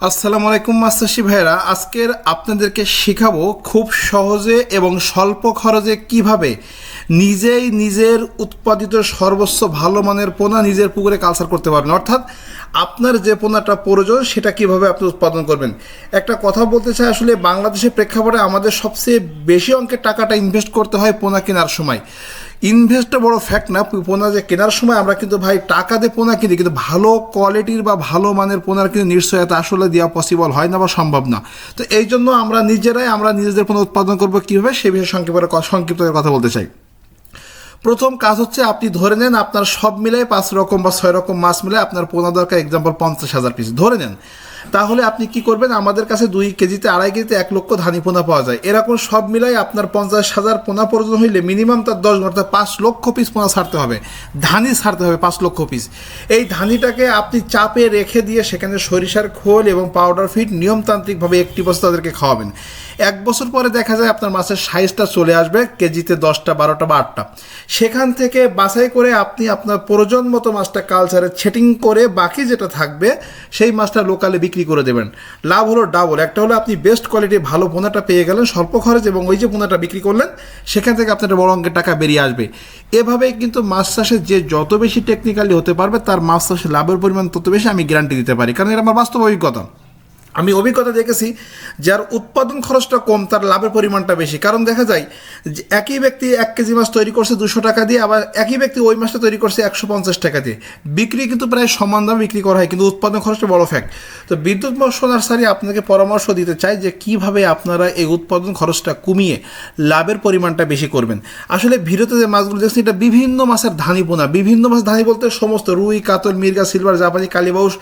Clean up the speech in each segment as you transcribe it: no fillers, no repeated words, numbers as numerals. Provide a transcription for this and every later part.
আসসালামু আলাইকুম মাস্টারশি ভাইরা, আজকের আপনাদেরকে শেখাবো খুব সহজে এবং স্বল্প খরচে কিভাবে নিজেই নিজের উৎপাদিত সর্বোচ্চ ভালো মানের পোনা নিজের পুকুরে কালচার করতে পারবেন। অর্থাৎ আপনার যে পোনাটা প্রয়োজন সেটা কিভাবে আপনি উৎপাদন করবেন। একটা কথা বলতে চাই, আসলে বাংলাদেশের প্রেক্ষাপটে আমাদের সবচেয়ে বেশি অঙ্কের টাকাটা ইনভেস্ট করতে হয় পোনা কেনার সময়। ইনভেস্টটা বড় ফ্যাক্ট না, পোনা যে কেনার সময় আমরা কিন্তু ভাই টাকা দিয়ে পোনা কিনি, কিন্তু ভালো কোয়ালিটির বা ভালো মানের পোনার কিন্তু নিশ্চয়তা আসলে দেওয়া পসিবল হয় না বা সম্ভব না। তো এই জন্য আমরা নিজেদের পোনা উৎপাদন করবো কীভাবে, সে বিষয়ে সংক্ষিপ্ত কথা বলতে চাই। প্রথম কাজ হচ্ছে, আপনি ধরে নেন আপনার সব মিলাই 5 রকম বা 6 রকম মাছ মিলে আপনার পোনা দরকার এক্সাম্পল 50,000 পিস ধরে নেন। তাহলে আপনি কি করবেন, আমাদের কাছে 2 কেজিতে 2.5 কেজিতে 1 লক্ষ ধানি পোনা পাওয়া যায়। এরকম সব মিলাই আপনার 50,000 পোনা প্রয়োজন হইলে মিনিমাম তার 10 ঘন্টা 5 লক্ষ পিস পোনা ছাড়তে হবে, ধানি ছাড়তে হবে 5 লক্ষ পিস। এই ধানিটাকে আপনি চাপে রেখে দিয়ে সেখানে সরিষার খোল এবং পাউডার ফিড নিয়মতান্ত্রিকভাবে একটি বছর তাদেরকে খাওয়াবেন। 1 বছর পরে দেখা যায় আপনার মাছের সাইজটা চলে আসবে কেজিতে 10টা 12টা বা 8টা। সেখান থেকে বাছাই করে আপনি আপনার প্রয়োজন মতো মাছটা কালচারে সেটিং করে বাকি যেটা থাকবে সেই মাছটা লোকালে বিক্রি করে দেবেন। লাভ হলো ডাবল, একটা হলো আপনি বেস্ট কোয়ালিটির ভালো পোনাটা পেয়ে গেলেন স্বল্প খরচ, এবং ওই যে পোনাটা বিক্রি করলেন সেখান থেকে আপনার বড় অঙ্কের টাকা বেরিয়ে আসবে। এভাবেই কিন্তু মাছ চাষে যে যত বেশি টেকনিক্যালি হতে পারবে তার মাছ চাষে লাভের পরিমাণ তত বেশি, আমি গ্যারান্টি দিতে পারি, কারণ এটা আমার বাস্তব অভিজ্ঞতা। আমি অভিজ্ঞতা দেখেছি, যার উৎপাদন খরচটা কম তার লাভের পরিমাণটা বেশি। কারণ দেখা যায় যে একই ব্যক্তি 1 কেজি মাছ তৈরি করছে 200 টাকা দিয়ে, আবার একই ব্যক্তি ওই মাছটা তৈরি করছে 150 টাকা দিয়ে। বিক্রি কিন্তু প্রায় সমান দামে বিক্রি করা হয়, কিন্তু উৎপাদন খরচটা বড় ফ্যাক্ট। তো বিদ্যুৎ মৎস্য নার্সারি আপনাকে পরামর্শ দিতে চাই যে কিভাবে আপনারা এই উৎপাদন খরচটা কমিয়ে লাভের পরিমাণটা বেশি করবেন। আসলে ভিডিওতে যে মাছগুলো দেখছি এটা বিভিন্ন মাছের ধানি পোনা, বিভিন্ন মাছ ধানি বলতে সমস্ত রুই, কাতল, মির্গা, সিলভার, জাপানি, কালীবাউস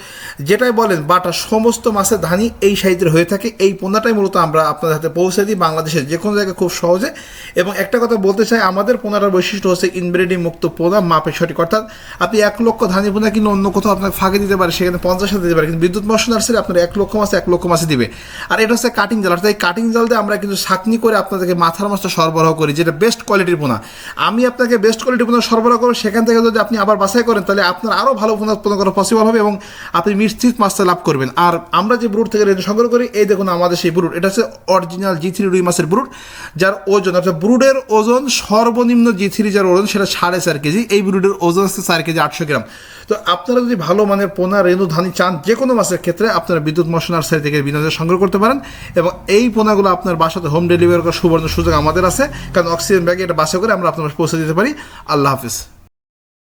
যেটাই বলেন বাটা, সমস্ত মাছের ধানি এই সাইজের হয়ে থাকে। এই পোনাটাই মূলত আমরা আপনাদের হাতে পৌঁছে দিই বাংলাদেশের যে কোনো জায়গায় খুব সহজে। এবং একটা কথা বলতে চাই, আমাদের পোনাটার বৈশিষ্ট্য হচ্ছে ইনব্রিডিং মুক্ত পোনা, মাপে সঠিক। অর্থাৎ আপনি 1 লক্ষ ধানি পোনা কিন্তু অন্য কোথাও আপনাকে ফাঁকে দিতে পারে, সেখানে 50 দিতে পারে, কিন্তু বিদ্যুৎ মৎস্য নার্সারি আপনার 1 লক্ষ মাছে দিবে। আর এটা হচ্ছে কাটিং জাল, অর্থাৎ এই কাটিং জাল দিয়ে আমরা কিন্তু ছাঁকনি করে আপনাদেরকে মাথার মাছটা সরবরাহ করি, যেটা বেস্ট কোয়ালিটির পোনা। আমি আপনাকে বেস্ট কোয়ালিটির পোনা সরবরাহ করবো, সেখান থেকে যদি আপনি আবার বাছাই করেন তাহলে আপনার আরও ভালো পোনা উৎপাদন করা পসিবল হবে এবং আপনি নিশ্চিত মাছটা লাভ করবেন। আর আমরা যে ব্রুড থেকে সংগ্রহ করি, এই দেখুন আমাদের সেই ব্রুড, এটা হচ্ছে অরিজিনাল G3 রুই মাছের ব্রুড, যার ওজন অর্থাৎ ব্রুডের ওজন সর্বনিম্ন G3 যার ওজন সেটা 4.5 কেজি, এই ব্রুডের ওজন হচ্ছে 4 কেজি 800 গ্রাম। তো আপনারা যদি ভালো মানের পোনা, রেণু, ধানি চান যে কোনো মাছের ক্ষেত্রে, আপনারা বিদ্যুৎ মৎস্য নার্সারি থেকে বিনামূল্যে সংগ্রহ করতে পারেন। এবং এই পোনাগুলো আপনার বাসাতে হোম ডেলিভারি করার সুবর্ণ সুযোগ আমাদের আছে, কারণ অক্সিজেন ব্যাগে এটা বাসা করে আমরা আপনার পৌঁছে দিতে পারি। আল্লাহ হাফিজ।